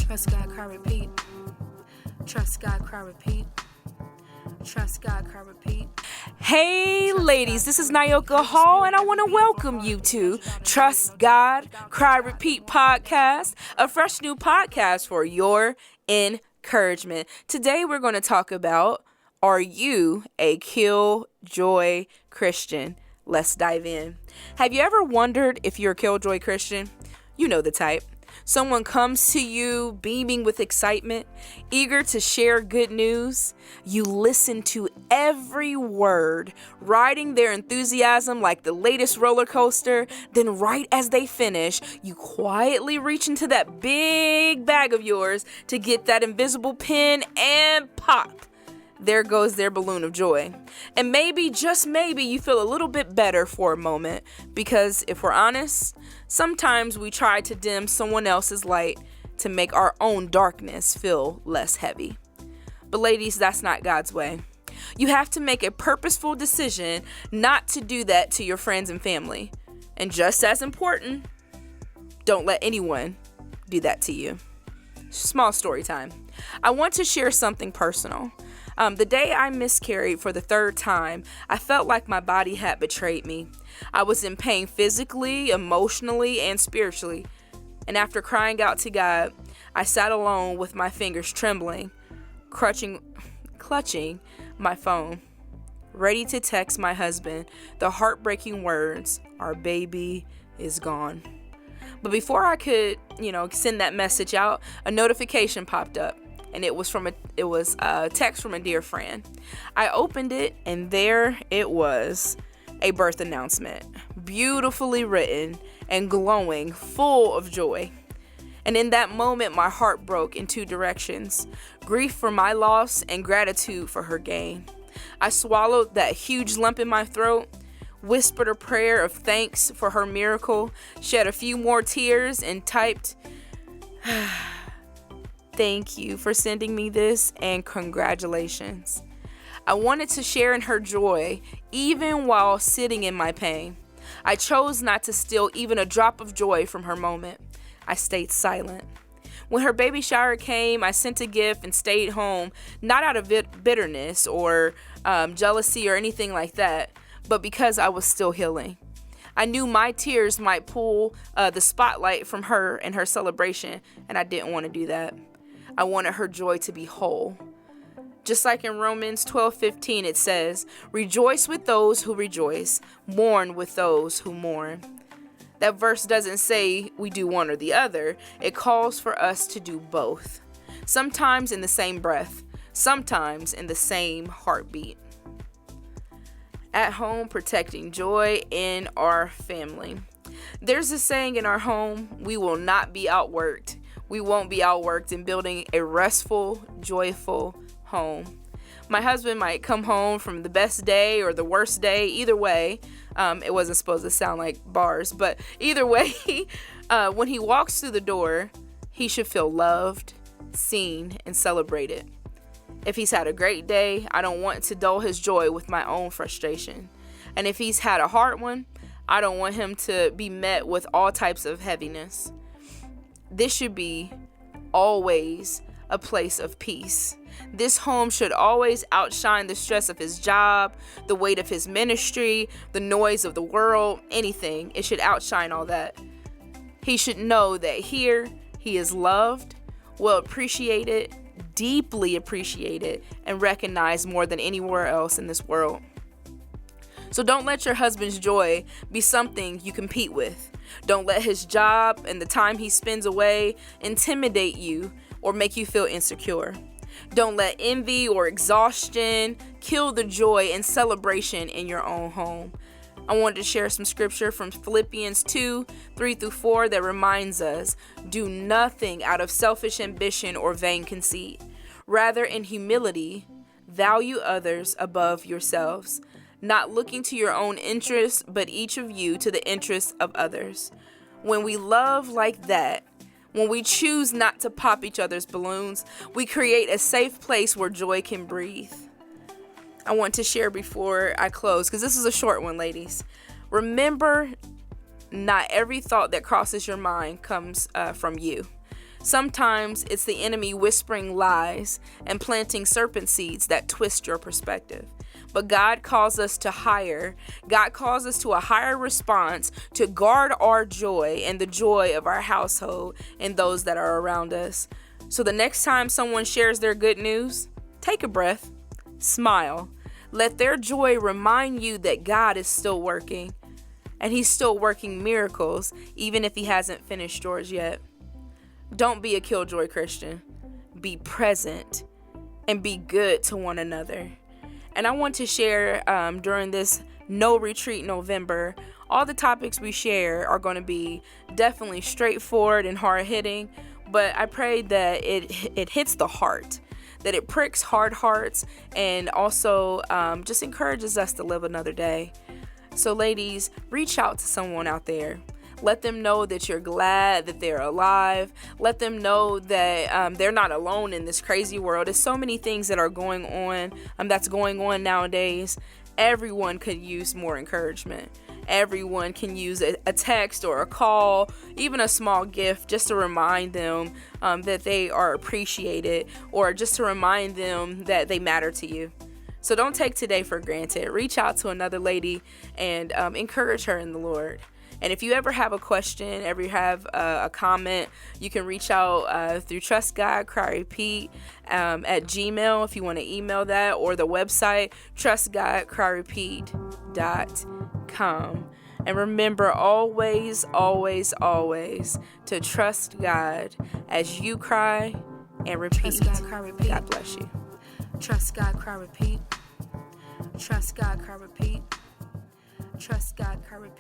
Trust God, cry, repeat. Trust God, cry, repeat. Trust God, cry, repeat. Hey ladies, this is Nyoka Hall and I want to welcome you to Trust God, Cry, Repeat podcast, a fresh new podcast for your encouragement. Today we're going to talk about, are you a Killjoy Christian? Let's dive in. Have you ever wondered if you're a Killjoy Christian? You know the type. Someone comes to you beaming with excitement, eager to share good news. You listen to every word, riding their enthusiasm like the latest roller coaster. Then right as they finish, you quietly reach into that big bag of yours to get that invisible pin and pop. There goes their balloon of joy. And maybe, just maybe, you feel a little bit better for a moment because if we're honest, sometimes we try to dim someone else's light to make our own darkness feel less heavy. But ladies, that's not God's way. You have to make a purposeful decision not to do that to your friends and family. And just as important, don't let anyone do that to you. Small story time. I want to share something personal. The day I miscarried for the third time, I felt like my body had betrayed me. I was in pain physically, emotionally, and spiritually. And after crying out to God, I sat alone with my fingers trembling, clutching my phone, ready to text my husband the heartbreaking words, "Our baby is gone." But before I could, send that message out, a notification popped up. And it was a text from a dear friend. I opened it, and there it was, a birth announcement, beautifully written and glowing, full of joy. And in that moment, my heart broke in two directions: grief for my loss and gratitude for her gain. I swallowed that huge lump in my throat, whispered a prayer of thanks for her miracle, shed a few more tears, and typed, "Thank you for sending me this, and congratulations." I wanted to share in her joy, even while sitting in my pain. I chose not to steal even a drop of joy from her moment. I stayed silent. When her baby shower came, I sent a gift and stayed home, not out of bitterness or jealousy or anything like that, but because I was still healing. I knew my tears might pull the spotlight from her and her celebration, and I didn't want to do that. I wanted her joy to be whole. Just like in Romans 12:15, it says, "Rejoice with those who rejoice, mourn with those who mourn." That verse doesn't say we do one or the other. It calls for us to do both. Sometimes in the same breath, sometimes in the same heartbeat. At home, protecting joy in our family. There's a saying in our home: we will not be outworked. We won't be outworked in building a restful, joyful home. My husband might come home from the best day or the worst day. Either way, it wasn't supposed to sound like bars, but either way, when he walks through the door, he should feel loved, seen, and celebrated. If he's had a great day, I don't want to dull his joy with my own frustration. And if he's had a hard one, I don't want him to be met with all types of heaviness. This should be always a place of peace. This home should always outshine the stress of his job, the weight of his ministry, the noise of the world, anything. It should outshine all that. He should know that here he is loved, well appreciated, deeply appreciated, and recognized more than anywhere else in this world. So don't let your husband's joy be something you compete with. Don't let his job and the time he spends away intimidate you or make you feel insecure. Don't let envy or exhaustion kill the joy and celebration in your own home. I wanted to share some scripture from Philippians 2:3-4 that reminds us, do nothing out of selfish ambition or vain conceit. Rather, in humility, value others above yourselves, not looking to your own interests, but each of you to the interests of others. When we love like that, when we choose not to pop each other's balloons, we create a safe place where joy can breathe. I want to share before I close, because this is a short one, ladies. Remember, not every thought that crosses your mind comes from you. Sometimes it's the enemy whispering lies and planting serpent seeds that twist your perspective. But God calls us to higher. God calls us to a higher response to guard our joy and the joy of our household and those that are around us. So the next time someone shares their good news, take a breath, smile. Let their joy remind you that God is still working, and He's still working miracles, even if He hasn't finished yours yet. Don't be a Killjoy Christian. Be present and be good to one another. And I want to share during this No Retreat November, all the topics we share are going to be definitely straightforward and hard-hitting, but I pray that it hits the heart, that it pricks hard hearts, and also just encourages us to live another day. So ladies, reach out to someone out there. Let them know that you're glad that they're alive. Let them know that they're not alone in this crazy world. There's so many things that are going on, that's going on nowadays. Everyone could use more encouragement. Everyone can use a text or a call, even a small gift, just to remind them that they are appreciated, or just to remind them that they matter to you. So don't take today for granted. Reach out to another lady and encourage her in the Lord. And if you ever have a question, ever have a comment, you can reach out through Trust God, Cry Repeat at Gmail if you want to email that, or the website trustgodcryrepeat.com. And remember always, always, always to trust God as you cry and repeat. Trust God, cry, repeat. God bless you. Trust God, cry, repeat. Trust God, cry, repeat. Trust God, cry, repeat.